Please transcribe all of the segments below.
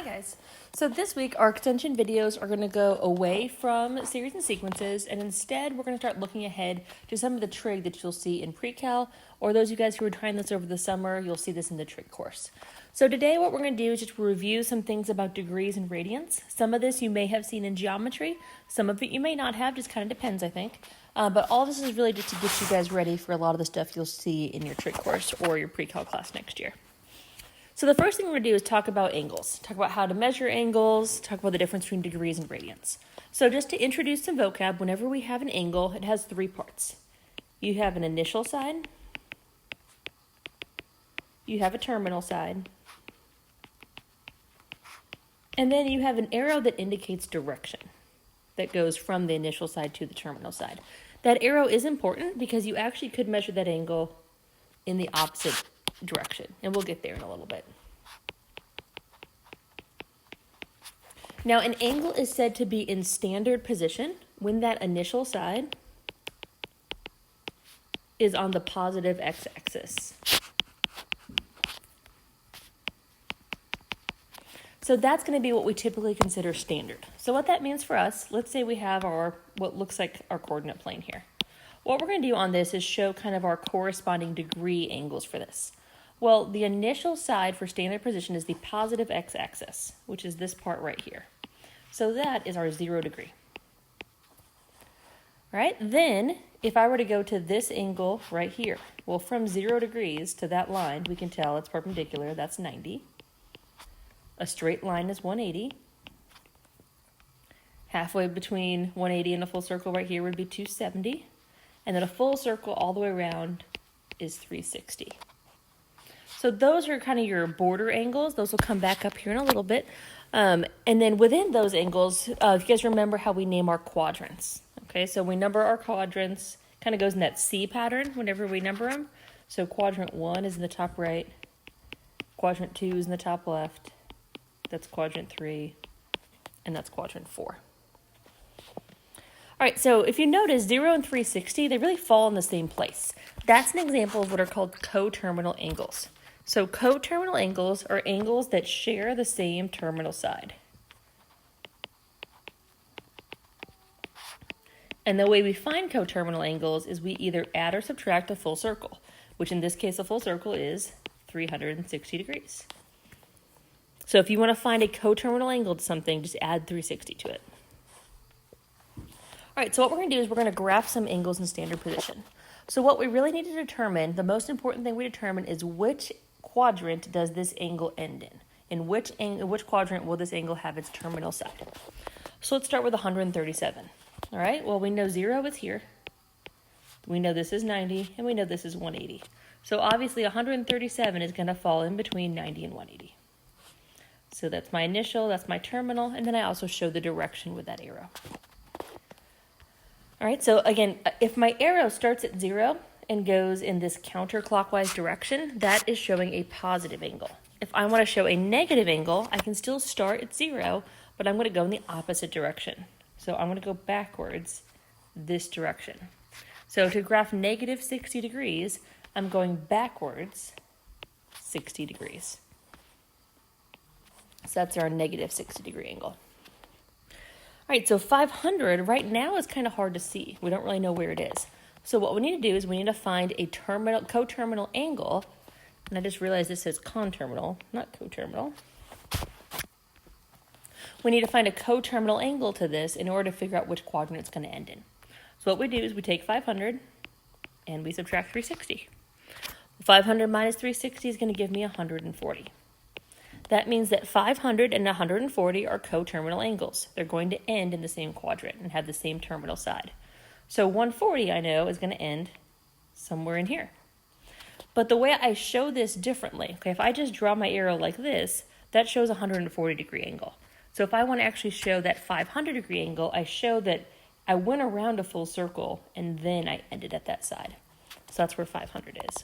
guys. So this week our extension videos are going to go away from series and sequences, and instead we're going to start looking ahead to some of the trig that you'll see in pre-cal, or those of you guys who are trying this over the summer, you'll see this in the trig course. So today what we're going to do is just review some things about degrees and radians. Some of this you may have seen in geometry, some of it you may not have, just kind of depends I think. But all this is really just to get you guys ready for a lot of the stuff you'll see in your trig course or your pre-cal class next year. So the first thing we're going to do is talk about angles, talk about how to measure angles, talk about the difference between degrees and radians. So just to introduce some vocab, whenever we have an angle, it has three parts. You have an initial side, you have a terminal side, and then you have an arrow that indicates direction that goes from the initial side to the terminal side. That arrow is important because you actually could measure that angle in the opposite direction, and we'll get there in a little bit. Now, an angle is said to be in standard position when that initial side is on the positive x-axis. So that's going to be what we typically consider standard. So what that means for us, let's say we have what looks like our coordinate plane here. What we're going to do on this is show kind of our corresponding degree angles for this. Well, the initial side for standard position is the positive x-axis, which is this part right here. So that is our 0 degree. All right, then if I were to go to this angle right here, well, from 0 degrees to that line, we can tell it's perpendicular, that's 90. A straight line is 180. Halfway between 180 and a full circle right here would be 270. And then a full circle all the way around is 360. So those are kind of your border angles. Those will come back up here in a little bit. And then within those angles, if you guys remember how we name our quadrants. Okay, so we number our quadrants, kind of goes in that C pattern whenever we number them. So quadrant 1 is in the top right. Quadrant 2 is in the top left. That's quadrant 3. And that's quadrant 4. All right, so if you notice, 0 and 360, they really fall in the same place. That's an example of what are called coterminal angles. So coterminal angles are angles that share the same terminal side. And the way we find coterminal angles is we either add or subtract a full circle, which in this case a full circle is 360 degrees. So if you want to find a coterminal angle to something, just add 360 to it. All right, so what we're going to do is we're going to graph some angles in standard position. So what we really need to determine, the most important thing we determine is which quadrant does this angle end in? In which quadrant will this angle have its terminal side? So let's start with 137. All right, well, we know 0 is here. We know this is 90, and we know this is 180. So obviously 137 is going to fall in between 90 and 180. So that's my initial, that's my terminal, and then I also show the direction with that arrow. All right, so again, if my arrow starts at 0 and goes in this counterclockwise direction, that is showing a positive angle. If I want to show a negative angle, I can still start at 0, but I'm going to go in the opposite direction. So I'm going to go backwards this direction. So to graph negative 60 degrees, I'm going backwards 60 degrees. So that's our negative 60 degree angle. All right, so 500 right now is kind of hard to see. We don't really know where it is. So what we need to do is we need to find a coterminal angle. And I just realized this says conterminal, not coterminal. We need to find a coterminal angle to this in order to figure out which quadrant it's going to end in. So what we do is we take 500 and we subtract 360. 500 minus 360 is going to give me 140. That means that 500 and 140 are coterminal angles. They're going to end in the same quadrant and have the same terminal side. So 140, I know, is going to end somewhere in here. But the way I show this differently, okay, if I just draw my arrow like this, that shows a 140 degree angle. So if I want to actually show that 500 degree angle, I show that I went around a full circle and then I ended at that side. So that's where 500 is.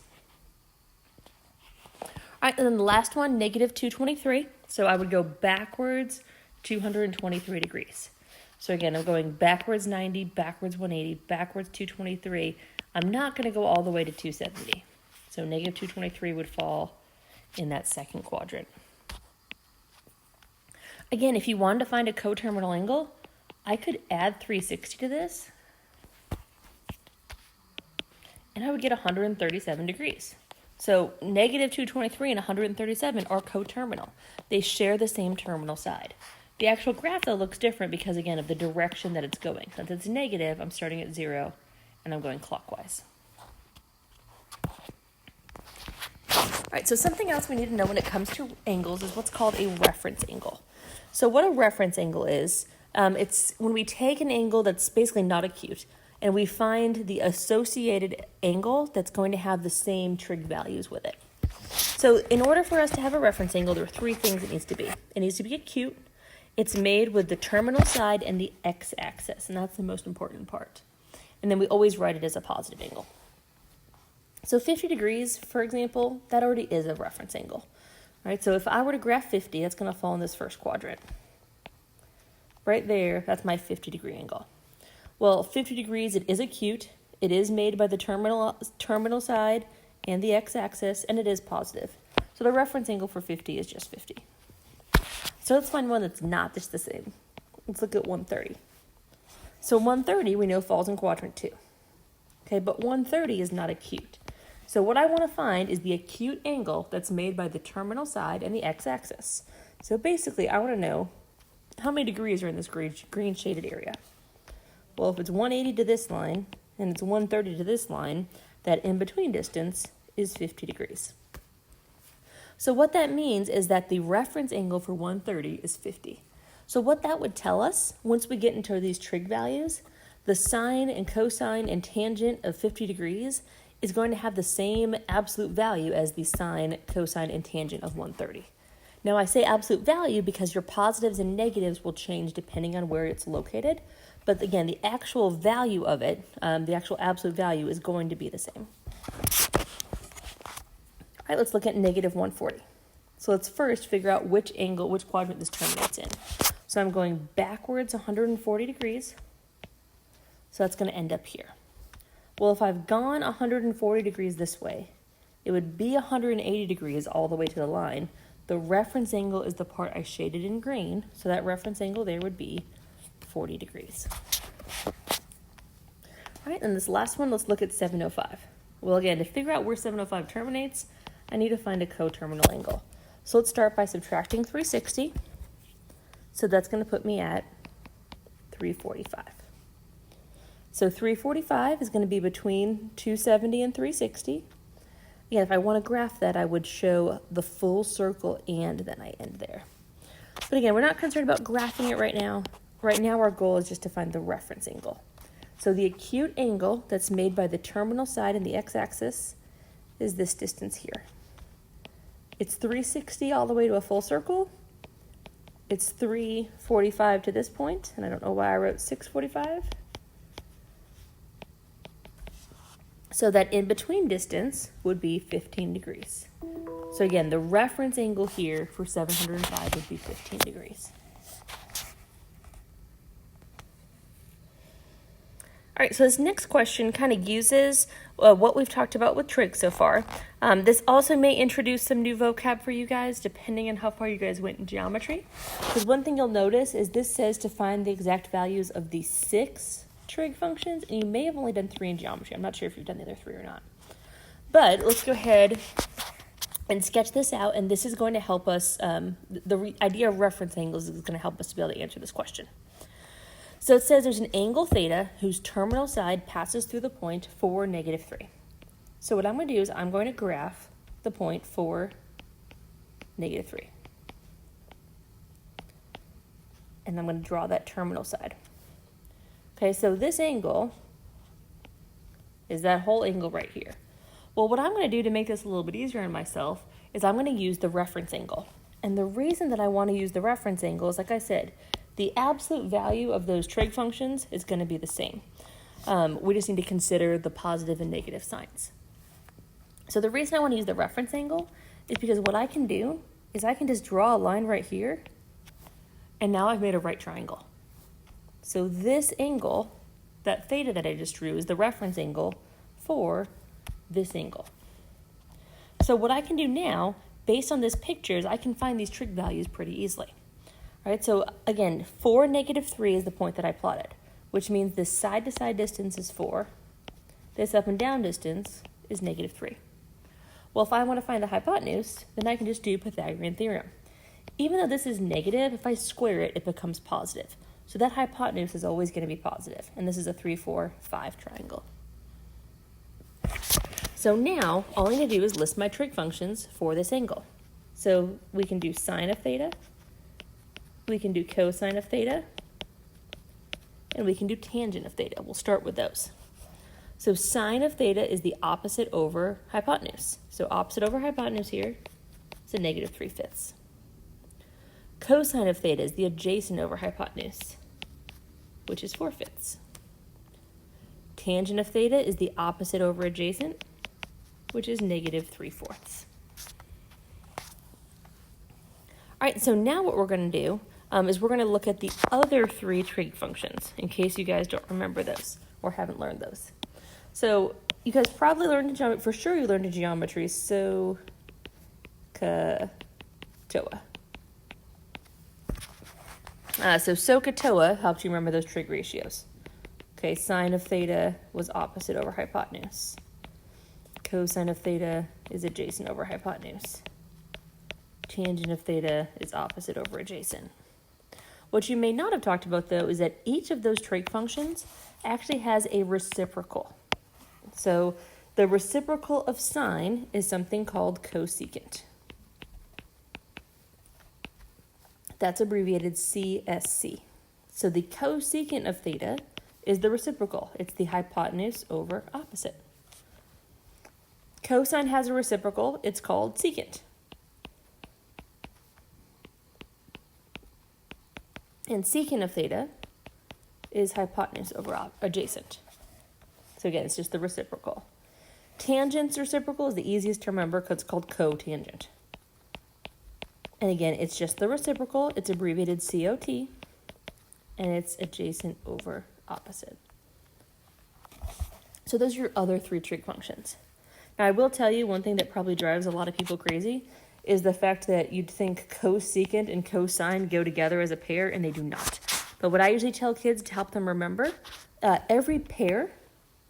All right, and then the last one, negative 223. So I would go backwards 223 degrees. So again, I'm going backwards 90, backwards 180, backwards 223. I'm not going to go all the way to 270. So negative 223 would fall in that second quadrant. Again, if you wanted to find a coterminal angle, I could add 360 to this, and I would get 137 degrees. So negative 223 and 137 are coterminal. They share the same terminal side. The actual graph, though, looks different because, again, of the direction that it's going. Since it's negative, I'm starting at 0, and I'm going clockwise. All right, so something else we need to know when it comes to angles is what's called a reference angle. So what a reference angle is, it's when we take an angle that's basically not acute, and we find the associated angle that's going to have the same trig values with it. So in order for us to have a reference angle, there are three things it needs to be. It needs to be acute, it's made with the terminal side and the x-axis, and that's the most important part. And then we always write it as a positive angle. So 50 degrees, for example, that already is a reference angle. Right? So if I were to graph 50, that's going to fall in this first quadrant. Right there, that's my 50-degree angle. Well, 50 degrees, it is acute. It is made by the terminal side and the x-axis, and it is positive. So the reference angle for 50 is just 50. So let's find one that's not just the same. Let's look at 130. So 130 we know falls in quadrant 2. Okay, but 130 is not acute. So what I want to find is the acute angle that's made by the terminal side and the x-axis. So basically, I want to know how many degrees are in this green shaded area. Well, if it's 180 to this line and it's 130 to this line, that in-between distance is 50 degrees. So what that means is that the reference angle for 130 is 50. So what that would tell us, once we get into these trig values, the sine and cosine and tangent of 50 degrees is going to have the same absolute value as the sine, cosine, and tangent of 130. Now I say absolute value because your positives and negatives will change depending on where it's located. But again, the actual value of it, the actual absolute value is going to be the same. All right, let's look at negative 140. So let's first figure out which angle, which quadrant this terminates in. So I'm going backwards 140 degrees. So that's going to end up here. Well, if I've gone 140 degrees this way, it would be 180 degrees all the way to the line. The reference angle is the part I shaded in green, so that reference angle there would be 40 degrees. All right, and this last one, let's look at 705. Well, again, to figure out where 705 terminates, I need to find a coterminal angle. So let's start by subtracting 360. So that's going to put me at 345. So 345 is going to be between 270 and 360. Again, if I want to graph that, I would show the full circle and then I end there. But again, we're not concerned about graphing it right now. Right now, our goal is just to find the reference angle. So the acute angle that's made by the terminal side and the x-axis is this distance here. It's 360 all the way to a full circle. It's 345 to this point, and I don't know why I wrote 645. So that in-between distance would be 15 degrees. So again, the reference angle here for 705 would be 15 degrees. All right, so this next question kind of uses what we've talked about with trig so far. This also may introduce some new vocab for you guys, depending on how far you guys went in geometry. Because one thing you'll notice is this says to find the exact values of the 6 trig functions, and you may have only done 3 in geometry. I'm not sure if you've done the other 3 or not. But let's go ahead and sketch this out, and this is going to help us, the idea of reference angles is going to help us to be able to answer this question. So it says there's an angle theta whose terminal side passes through the point 4, -3. So what I'm going to do is I'm going to graph the point 4, -3. And I'm going to draw that terminal side. Okay, so this angle is that whole angle right here. Well, what I'm going to do to make this a little bit easier on myself is I'm going to use the reference angle. And the reason that I want to use the reference angle is, like I said, the absolute value of those trig functions is going to be the same. We just need to consider the positive and negative signs. So the reason I want to use the reference angle is because what I can do is I can just draw a line right here, and now I've made a right triangle. So this angle, that theta that I just drew, is the reference angle for this angle. So what I can do now, based on this picture, is I can find these trig values pretty easily. All right, so again, 4, -3 is the point that I plotted, which means this side-to-side distance is 4. This up and down distance is -3. Well, if I want to find the hypotenuse, then I can just do Pythagorean theorem. Even though this is negative, if I square it, it becomes positive. So that hypotenuse is always going to be positive. And this is a 3, 4, 5 triangle. So now, all I need to do is list my trig functions for this angle. So we can do sine of theta, we can do cosine of theta, and we can do tangent of theta. We'll start with those. So sine of theta is the opposite over hypotenuse. So opposite over hypotenuse here is a -3/5. Cosine of theta is the adjacent over hypotenuse, which is 4/5. Tangent of theta is the opposite over adjacent, which is -3/4. All right, so now what we're going to do is we're going to look at the other 3 trig functions, in case you guys don't remember those or haven't learned those. So you guys probably learned geometry, for sure you learned in geometry, SOHCAHTOA. So SOHCAHTOA helped you remember those trig ratios. Okay, sine of theta was opposite over hypotenuse. Cosine of theta is adjacent over hypotenuse. Tangent of theta is opposite over adjacent. What you may not have talked about, though, is that each of those trig functions actually has a reciprocal. So the reciprocal of sine is something called cosecant. That's abbreviated CSC. So the cosecant of theta is the reciprocal. It's the hypotenuse over opposite. Cosine has a reciprocal. It's called secant. And secant of theta is hypotenuse over adjacent. So again, it's just the reciprocal. Tangent's reciprocal is the easiest to remember because it's called cotangent. And again, it's just the reciprocal. It's abbreviated COT. And it's adjacent over opposite. So those are your other 3 trig functions. Now, I will tell you one thing that probably drives a lot of people crazy is the fact that you'd think cosecant and cosine go together as a pair, and they do not. But what I usually tell kids to help them remember, every pair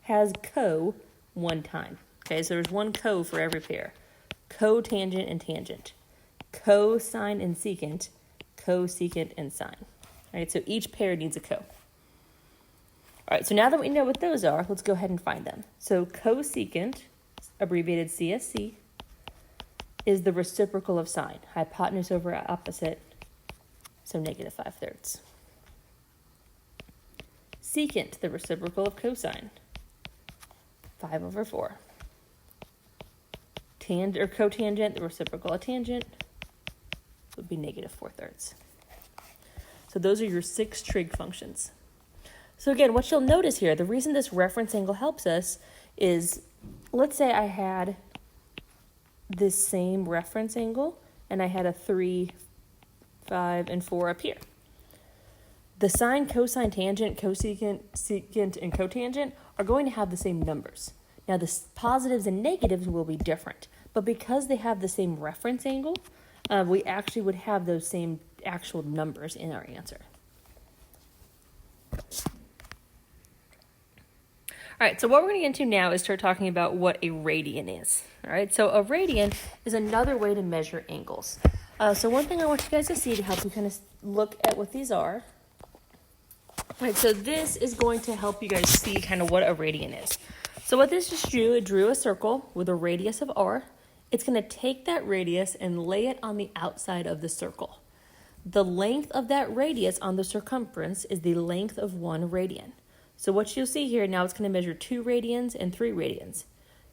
has co one time. Okay, so there's one co for every pair. Cotangent and tangent. Cosine and secant. Cosecant and sine. All right, so each pair needs a co. All right, so now that we know what those are, let's go ahead and find them. So cosecant, abbreviated CSC, is the reciprocal of sine, hypotenuse over opposite, so -5/3. Secant, the reciprocal of cosine, 5/4. Cotangent, the reciprocal of tangent, would be -4/3. So those are your 6 trig functions. So again, what you'll notice here, the reason this reference angle helps us is, let's say I had this same reference angle and I had a 3, 5, and 4 up here. The sine, cosine, tangent, cosecant, secant, and cotangent are going to have the same numbers. Now the positives and negatives will be different, but because they have the same reference angle, we actually would have those same actual numbers in our answer. All right, so what we're going to get into now is start talking about what a radian is. All right, so a radian is another way to measure angles. So one thing I want you guys to see to help you kind of look at what these are. All right, so this is going to help you guys see kind of what a radian is. So what this just drew, it drew a circle with a radius of r. It's going to take that radius and lay it on the outside of the circle. The length of that radius on the circumference is the length of 1 radian. So what you'll see here, now it's going to measure 2 radians and 3 radians.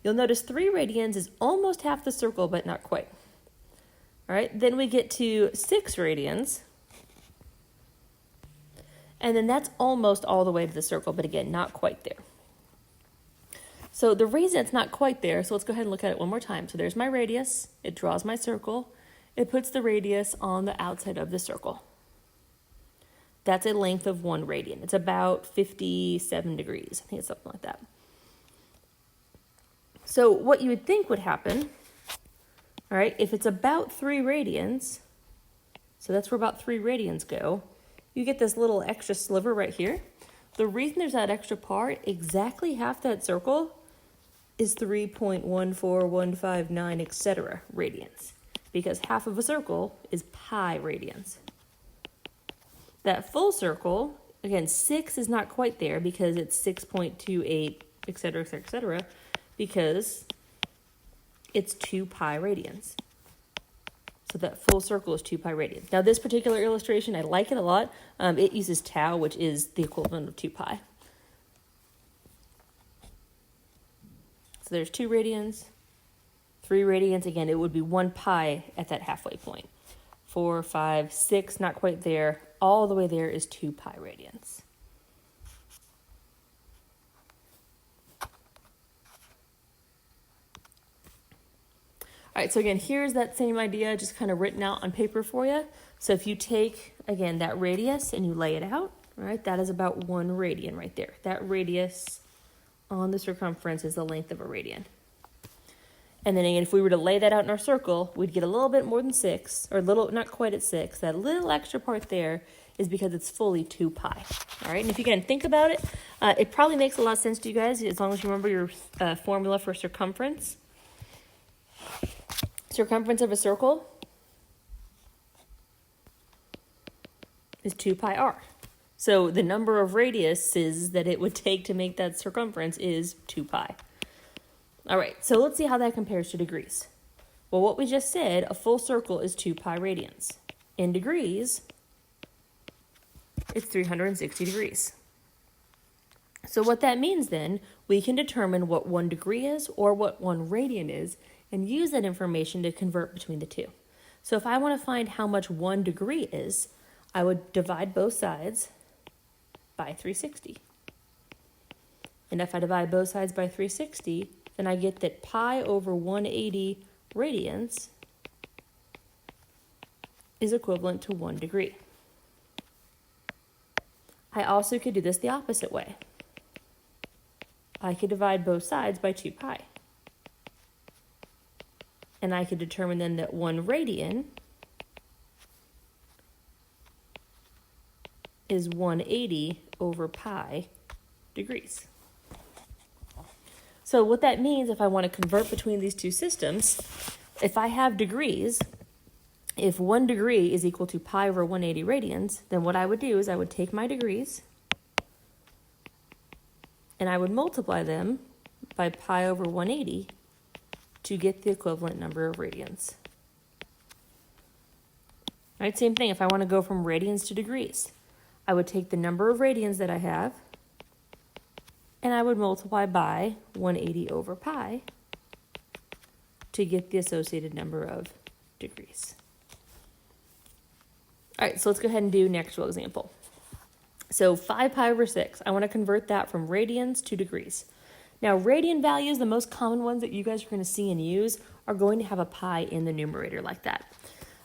You'll notice 3 radians is almost half the circle, but not quite. All right, then we get to 6 radians. And then that's almost all the way to the circle, but again, not quite there. So the reason it's not quite there, so let's go ahead and look at it one more time. So there's my radius. It draws my circle. It puts the radius on the outside of the circle. That's a length of 1 radian. It's about 57 degrees. I think it's something like that. So what you would think would happen, all right, if it's about 3 radians, So that's where about 3 radians go. You get this little extra sliver right here. The reason there's that extra part, exactly half that circle, is 3.14159, etc. radians. Because half of a circle is pi radians. That full circle, again, 6 is not quite there because it's 6.28, etc., etc., etc., because it's 2 pi radians. So that full circle is 2 pi radians. Now this particular illustration, I like it a lot. It uses tau, which is the equivalent of 2 pi. So there's 2 radians, 3 radians. Again, it would be 1 pi at that halfway point. 4, 5, 6, not quite there. All the way there is 2 pi radians. All right, so again, here's that same idea just kind of written out on paper for you. So if you take, again, that radius and you lay it out, right, that is about 1 radian right there. That radius on the circumference is the length of a radian. And then again, if we were to lay that out in our circle, we'd get a little bit more than 6, or a little, not quite at 6. That little extra part there is because it's fully 2 pi. All right, and if you can think about it, it probably makes a lot of sense to you guys as long as you remember your formula for circumference. Circumference of a circle is 2 pi r. So the number of radiuses that it would take to make that circumference is 2 pi. All right, so let's see how that compares to degrees. Well, what we just said, a full circle is 2 pi radians. In degrees, it's 360 degrees. So what that means then, we can determine what 1 degree is or what 1 radian is and use that information to convert between the two. So if I want to find how much 1 degree is, I would divide both sides by 360. And if I divide both sides by 360, then I get that pi over 180 radians is equivalent to 1 degree. I also could do this the opposite way. I could divide both sides by 2 pi. And I could determine then that 1 radian is 180 over pi degrees. So what that means, if I want to convert between these two systems, if I have degrees, if 1 degree is equal to pi over 180 radians, then what I would do is I would take my degrees and I would multiply them by pi over 180 to get the equivalent number of radians. All right, same thing. If I want to go from radians to degrees, I would take the number of radians that I have and I would multiply by 180 over pi to get the associated number of degrees. All right, so let's go ahead and do an actual example. So 5 pi over 6, I want to convert that from radians to degrees. Now, radian values, the most common ones that you guys are going to see and use, are going to have a pi in the numerator like that.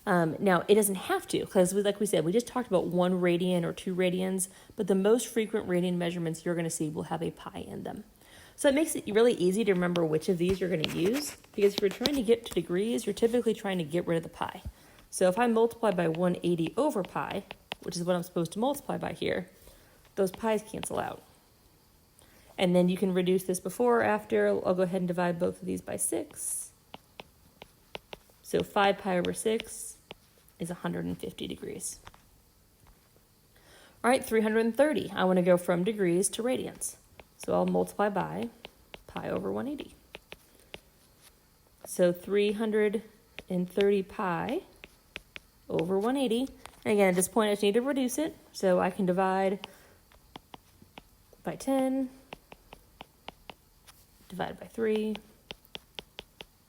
Now, it doesn't have to, because like we said, we just talked about 1 radian or 2 radians, but the most frequent radian measurements you're going to see will have a pi in them. So it makes it really easy to remember which of these you're going to use, because if you're trying to get to degrees, you're typically trying to get rid of the pi. So if I multiply by 180 over pi, which is what I'm supposed to multiply by here, those pi's cancel out. And then you can reduce this before or after. I'll go ahead and divide both of these by 6. So 5 pi over 6 is 150 degrees. All right, 330. I want to go from degrees to radians. So I'll multiply by pi over 180. So 330 pi over 180. And again, at this point, I just need to reduce it. So I can divide by 10, divide by 3,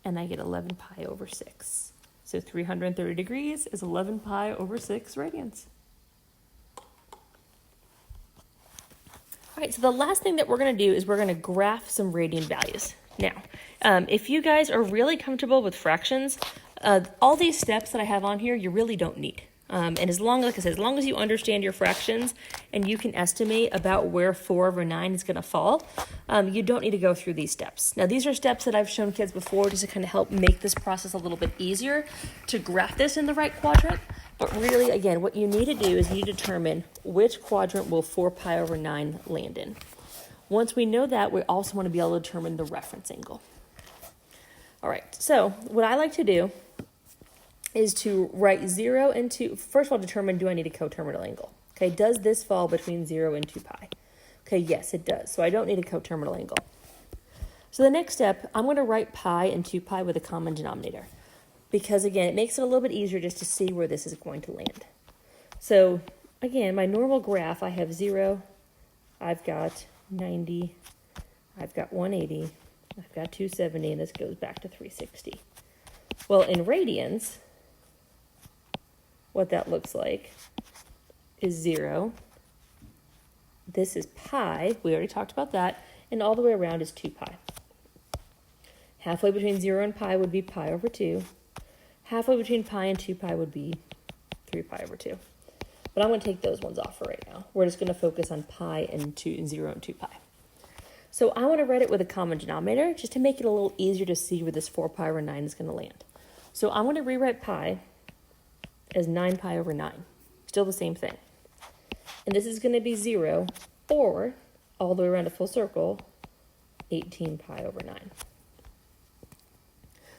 and I get 11 pi over 6. So 330 degrees is 11 pi over 6 radians. All right, so the last thing that we're going to do is we're going to graph some radian values. Now, if you guys are really comfortable with fractions, all these steps that I have on here, you really don't need. And as long, like I said, as long as you understand your fractions and you can estimate about where 4 over 9 is going to fall, you don't need to go through these steps. Now, these are steps that I've shown kids before just to kind of help make this process a little bit easier to graph this in the right quadrant. But really, again, what you need to do is you need to determine which quadrant will 4 pi over 9 land in. Once we know that, we also want to be able to determine the reference angle. All right, so what I like to do is to write 0 and 2. First of all, determine, do I need a coterminal angle? Okay, does this fall between 0 and 2 pi? Okay, yes, it does. So I don't need a coterminal angle. So the next step, I'm going to write pi and 2 pi with a common denominator. Because again, it makes it a little bit easier just to see where this is going to land. So again, my normal graph, I have 0, I've got 90, I've got 180, I've got 270, and this goes back to 360. Well, in radians, what that looks like is 0. This is pi, we already talked about that, and all the way around is 2 pi. Halfway between 0 and pi would be pi over 2. Halfway between pi and 2 pi would be 3 pi over 2. But I'm going to take those ones off for right now. We're just going to focus on pi and 0 and 2 pi. So I want to write it with a common denominator just to make it a little easier to see where this 4 pi over 9 is going to land. So I'm going to rewrite pi as 9 pi over 9. Still the same thing. And this is going to be 0, or all the way around a full circle, 18 pi over 9.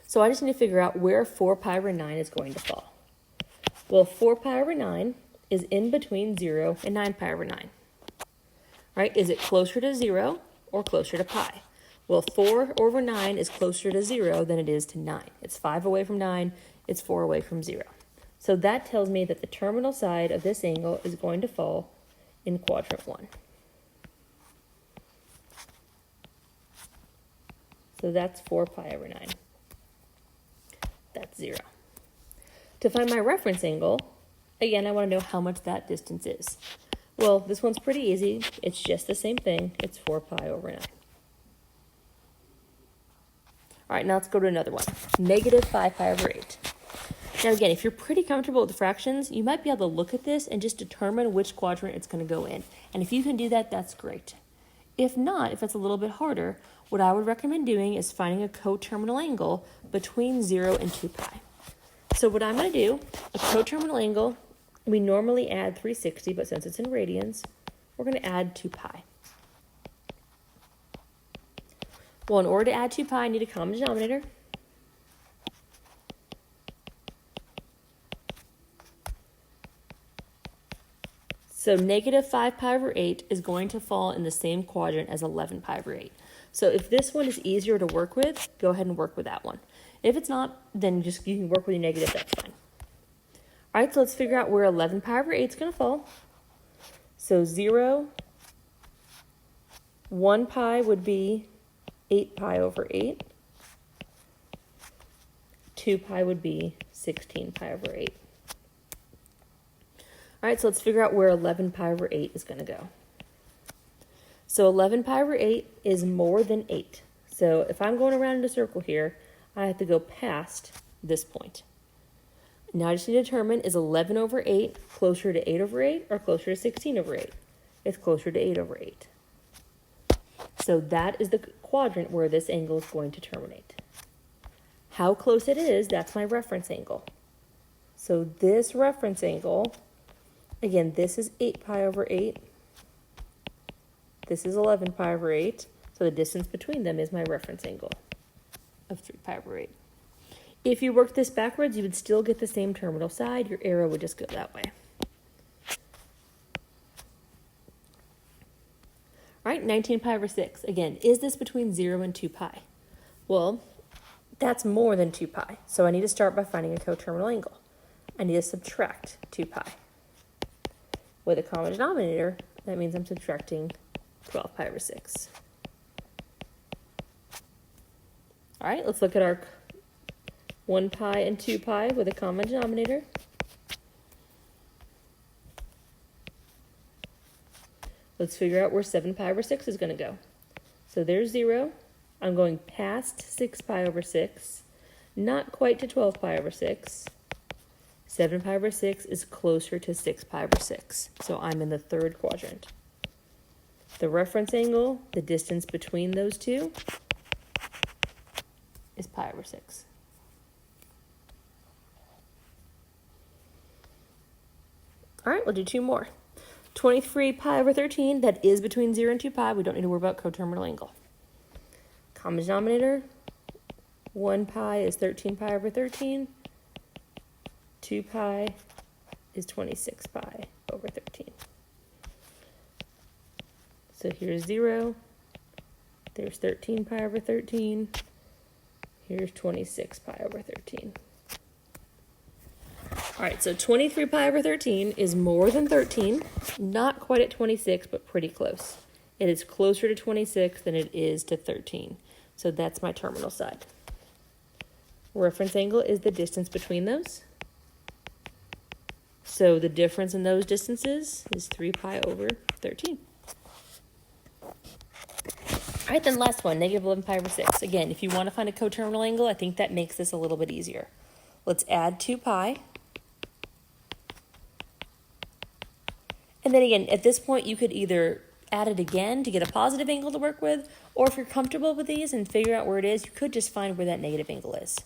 So I just need to figure out where 4 pi over 9 is going to fall. Well, 4 pi over 9 is in between 0 and 9 pi over 9. Right? Is it closer to 0 or closer to pi? Well, 4 over 9 is closer to 0 than it is to 9. It's 5 away from 9. It's 4 away from 0. So that tells me that the terminal side of this angle is going to fall in quadrant 1. So that's 4 pi over 9. That's 0. To find my reference angle, again, I want to know how much that distance is. Well, this one's pretty easy. It's just the same thing. It's 4 pi over 9. All right, now let's go to another one. Negative 5 pi over 8. Now again, if you're pretty comfortable with the fractions, you might be able to look at this and just determine which quadrant it's going to go in. And if you can do that, that's great. If not, if it's a little bit harder, what I would recommend doing is finding a coterminal angle between 0 and 2 pi. So what I'm going to do, a coterminal angle, we normally add 360, but since it's in radians, we're going to add 2 pi. Well, in order to add 2 pi, I need a common denominator. So negative 5 pi over 8 is going to fall in the same quadrant as 11 pi over 8. So if this one is easier to work with, go ahead and work with that one. If it's not, then you can work with your negative, that's fine. All right, so let's figure out where 11 pi over 8 is going to fall. So 0, 1 pi would be 8 pi over 8. 2 pi would be 16 pi over 8. All right, so let's figure out where 11 pi over 8 is going to go. So 11 pi over 8 is more than 8. So if I'm going around in a circle here, I have to go past this point. Now I just need to determine, is 11 over 8 closer to 8 over 8 or closer to 16 over 8? It's closer to 8 over 8. So that is the quadrant where this angle is going to terminate. How close it is, that's my reference angle. So this reference angle, again, this is 8 pi over 8. This is 11 pi over 8. So the distance between them is my reference angle of 3 pi over 8. If you work this backwards, you would still get the same terminal side. Your arrow would just go that way. All right, 19 pi over 6. Again, is this between 0 and 2 pi? Well, that's more than 2 pi. So I need to start by finding a coterminal angle. I need to subtract 2 pi. With a common denominator, that means I'm subtracting 12 pi over 6. All right, let's look at our 1 pi and 2 pi with a common denominator. Let's figure out where 7 pi over 6 is going to go. So there's 0. I'm going past 6 pi over 6, not quite to 12 pi over 6. 7 pi over 6 is closer to 6 pi over 6. So I'm in the third quadrant. The reference angle, the distance between those two, is pi over 6. All right, we'll do 2 more. 23 pi over 13, that is between 0 and 2 pi. We don't need to worry about coterminal angle. Common denominator, 1 pi is 13 pi over 13. 2 pi is 26 pi over 13. So here's 0. There's 13 pi over 13. Here's 26 pi over 13. All right, so 23 pi over 13 is more than 13. Not quite at 26, but pretty close. It is closer to 26 than it is to 13. So that's my terminal side. Reference angle is the distance between those. So the difference in those distances is 3 pi over 13. All right, then last one, negative 11 pi over 6. Again, if you want to find a coterminal angle, I think that makes this a little bit easier. Let's add 2 pi. And then again, at this point, you could either add it again to get a positive angle to work with, or if you're comfortable with these and figure out where it is, you could just find where that negative angle is.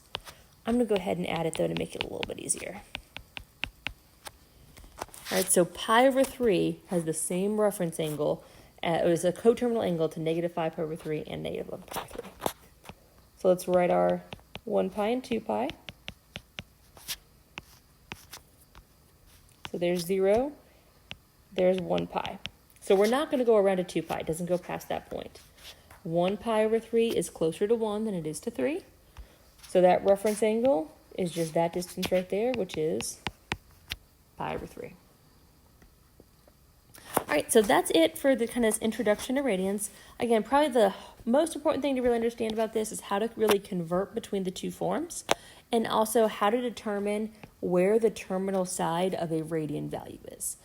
I'm going to go ahead and add it, though, to make it a little bit easier. All right, so pi over 3 has the same reference angle. It was a coterminal angle to negative 5 pi over 3 and negative 11 pi over 3. So let's write our 1 pi and 2 pi. So there's 0. There's 1 pi. So we're not going to go around to 2 pi. It doesn't go past that point. 1 pi over 3 is closer to 1 than it is to 3. So that reference angle is just that distance right there, which is pi over 3. All right, so that's it for the kind of introduction to radians. Again, probably the most important thing to really understand about this is how to really convert between the two forms, and also how to determine where the terminal side of a radian value is.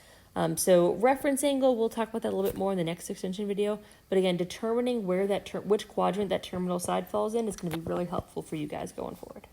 So reference angle, we'll talk about that a little bit more in the next extension video. But again, determining where that which quadrant that terminal side falls in is going to be really helpful for you guys going forward.